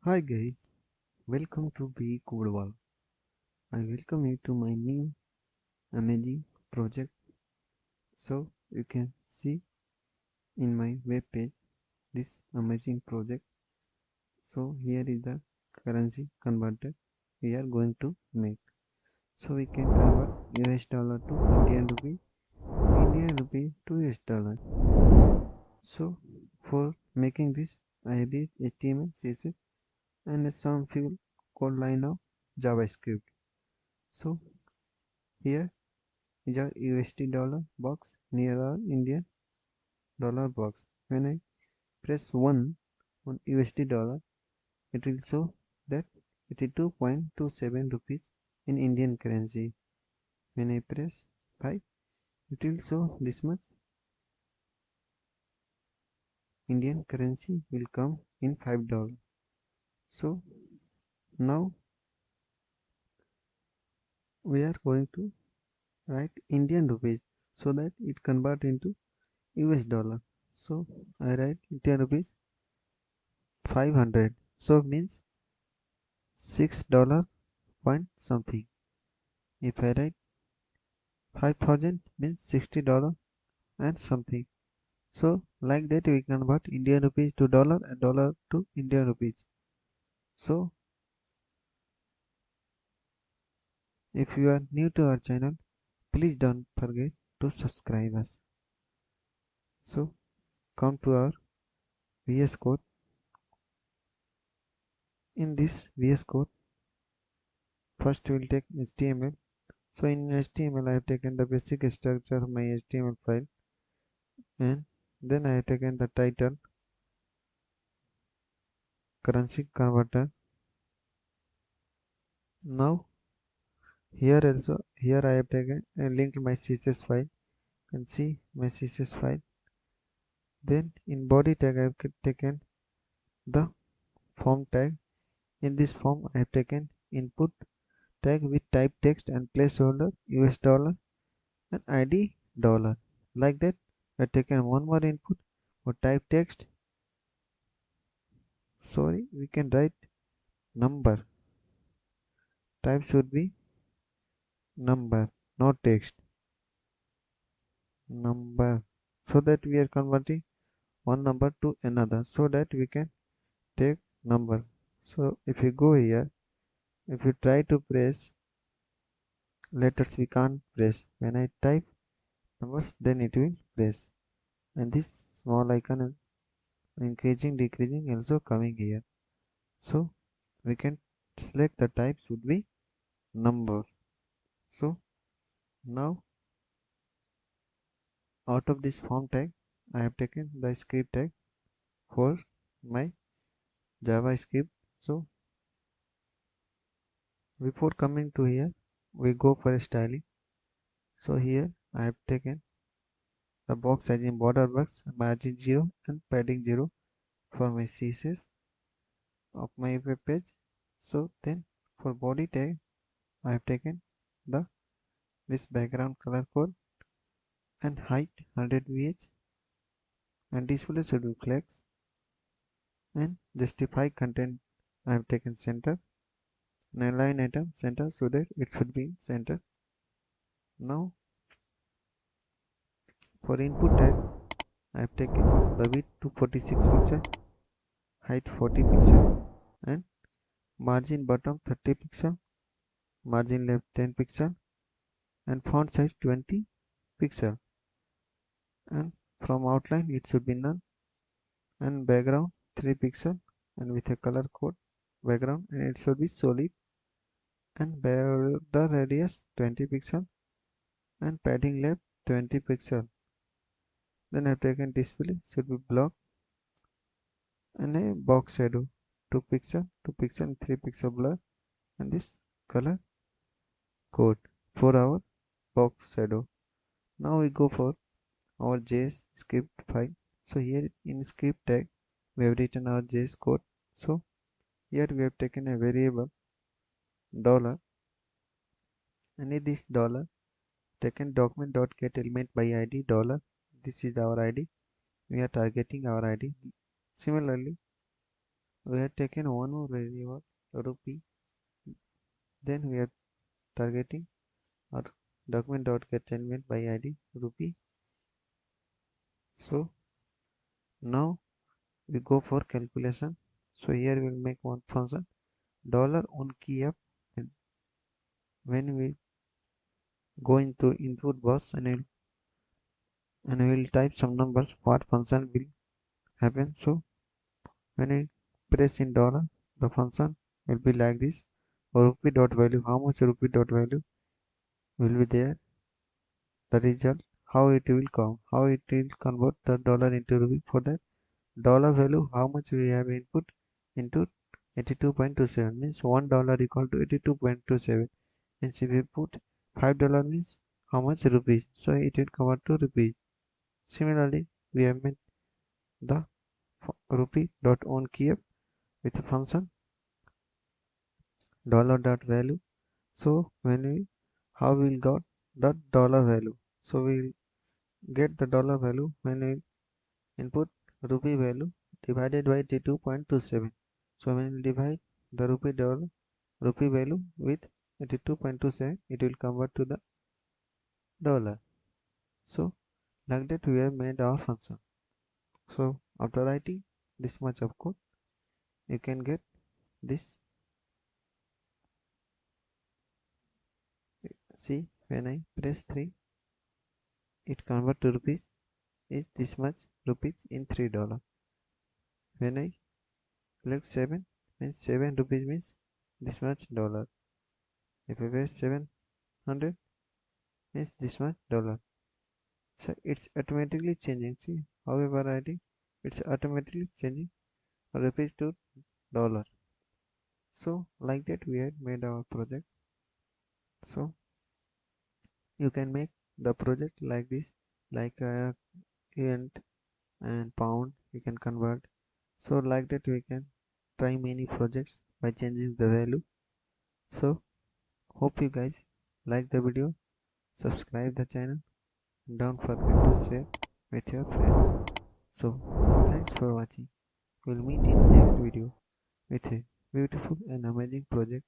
Hi guys, welcome to Becodewala. I welcome you to my new amazing project. So you can see in my web page this amazing project. So here is the currency converter we are going to make. So we can convert US dollar to Indian rupee, Indian rupee to US dollar. So for making this, I have used HTML, CSS and some few code line of JavaScript. So here is our USD dollar box near our Indian dollar box. When I press 1 on USD dollar, it will show that 82.27 rupees in Indian currency. When I press 5, it will show this much Indian currency will come in $5. So now we are going to write Indian rupees so that it convert into US dollar. So I write Indian rupees 500. So means $6 point something. If I write 5,000 means $60 and something. So like that we convert Indian rupees to dollar and dollar to Indian rupees. So if you are new to our channel, please don't forget to subscribe us. So come to our VS Code. In this VS Code, first we will take HTML. So in HTML I have taken the basic structure of my HTML file, and then I have taken the title currency converter. Now here I have taken a link my CSS file and see my CSS file. Then in body tag I have taken the form tag. In this form I have taken input tag with type text and placeholder US dollar and ID dollar. Like that I have taken one more input for type text. Sorry, we can write number. Type should be number, not text. Number. So that we are converting one number to another, so that we can take number. So if you go here, if you try to press letters, we can't press. When I type numbers, then it will press. And this small icon is increasing, decreasing also coming here. So we can select the type should be number. So now out of this form tag, I have taken the script tag for my JavaScript. So before coming to here, we go for styling. So here I have taken the box size in border box, margin 0 and padding 0 for my CSS of my web page. So then for body tag I have taken the this background color code and height 100 VH and display should be flex and justify content I have taken center and align item center so that it should be in center. Now for input tag I have taken the width to 46 pixel, height 40 pixel and margin bottom 30 pixel, margin left 10 pixel and font size 20 pixel, and from outline it should be none, and background 3 pixel and with a color code background, and it should be solid, and border radius 20 pixel and padding left 20 pixel. Then I have taken display should be block and a box shadow 2 pixel, 2 pixel and 3 pixel blur, and this color code for our box shadow. Now we go for our JS script file. So here in script tag we have written our JS code. So here we have taken a variable dollar, and in this dollar taken document.getElement by id dollar. This is our id. We are targeting our id. Similarly, we have taken one more variable rupee. Then we are targeting our document.getElement by id rupee. So now we go for calculation. So here we will make one function dollar on key up, and when we go into input box and we will type some numbers, what function will happen. So when I press in dollar, the function will be like this. Rupee dot value, how much rupee dot value will be there, the result, how it will come, how it will convert the dollar into rupee. For that dollar value, how much we have input into 82.27 means $1 equal to 82.27 means if we put $5 means how much rupees, so it will convert to rupees. Similarly, we have made the rupee dot on key up with a function dollar dot value. So when we how we'll got the dollar value, so we'll get the dollar value when we input rupee value divided by 82.27. So when we divide the rupee value with 82.27, it will convert to the dollar. So like that we have made our function. So after writing this much of code, you can get this. See, when I press 3, it convert to rupees is this much rupees in $3. When I select 7 means 7 rupees means this much dollar. If I press 700 means this much dollar. So it's automatically changing. See, however writing, it's automatically changing rupees to dollar. So like that we had made our project. So you can make the project like this, like event and pound you can convert. So like that we can try many projects by changing the value. So hope you guys like the video, subscribe the channel, and don't forget to share with your friends. So thanks for watching. We'll meet in next video with a beautiful and amazing project.